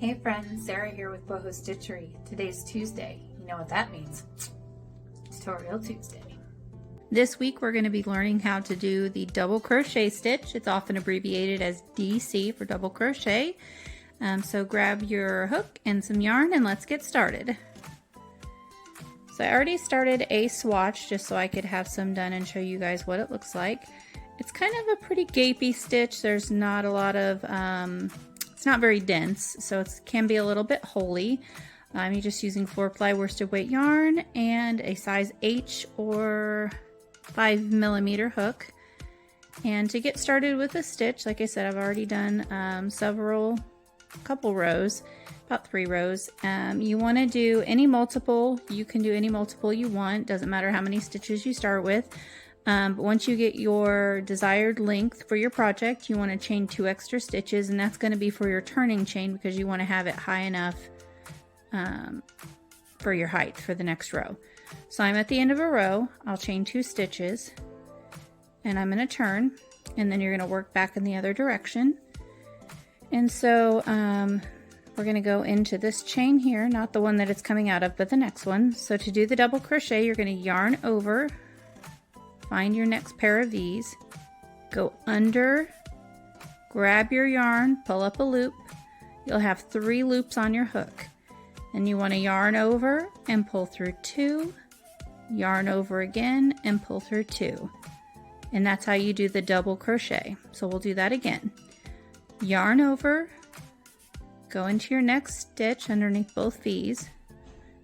Hey friends, Sarah here with Boho Stitchery. Today's Tuesday. You know what that means. Tutorial Tuesday. This week we're going to be learning how to do the double crochet stitch. It's often abbreviated as DC for double crochet. So grab your hook and some yarn and let's get started. So I already started a swatch just so I could have some done and show you guys what it looks like. It's kind of a pretty gapey stitch. There's not a lot of it's not very dense, so it can be a little bit holey. You're just using 4-ply worsted weight yarn and a size H or 5mm hook. And to get started with the stitch, like I said, I've already done couple rows, about 3 rows. You want to do any multiple. You can do any multiple you want. Doesn't matter how many stitches you start with. But once you get your desired length for your project, you want to chain 2 extra stitches, and that's going to be for your turning chain because you want to have it high enough for your height for the next row. So I'm at the end of a row. I'll chain 2 stitches and I'm going to turn, and then you're going to work back in the other direction. And so we're going to go into this chain here, not the one that it's coming out of, but the next one. So to do the double crochet, you're going to yarn over, find your next pair of these, go under, grab your yarn, pull up a loop. You'll have 3 loops on your hook. Then you want to yarn over and pull through 2, yarn over again and pull through 2. And that's how you do the double crochet. So we'll do that again. Yarn over, go into your next stitch underneath both these,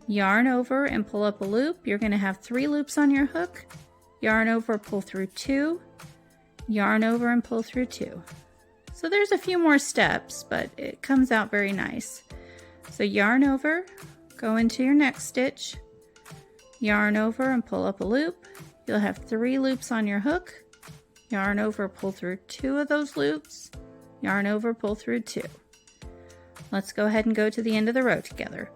yarn over and pull up a loop. You're going to have 3 loops on your hook. Yarn over, pull through 2, yarn over and pull through 2. So there's a few more steps, but it comes out very nice. So yarn over, go into your next stitch, yarn over and pull up a loop. You'll have 3 loops on your hook. Yarn over, pull through 2 of those loops, yarn over, pull through 2. Let's go ahead and go to the end of the row together.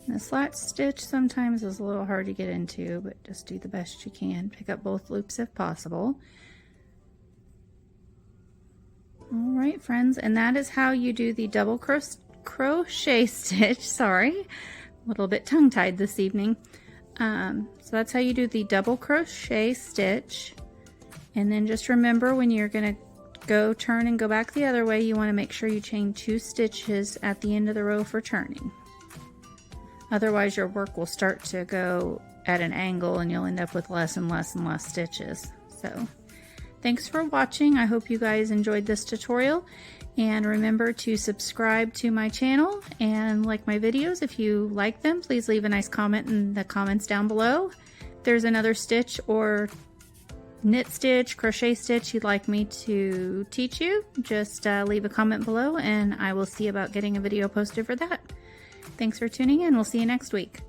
The slat stitch sometimes is a little hard to get into, but just do the best you can. Pick up both loops if possible. Alright friends, and that is how you do the double crochet stitch. Sorry, a little bit tongue-tied this evening. So that's how you do the double crochet stitch. And then just remember, when you're going to go turn and go back the other way, you want to make sure you chain 2 stitches at the end of the row for turning. Otherwise your work will start to go at an angle and you'll end up with less and less and less stitches. So thanks for watching. I hope you guys enjoyed this tutorial, and remember to subscribe to my channel and like my videos. If you like them, please leave a nice comment in the comments down below. If there's another stitch or knit stitch, crochet stitch you'd like me to teach you, just leave a comment below and I will see about getting a video posted for that. Thanks for tuning in. We'll see you next week.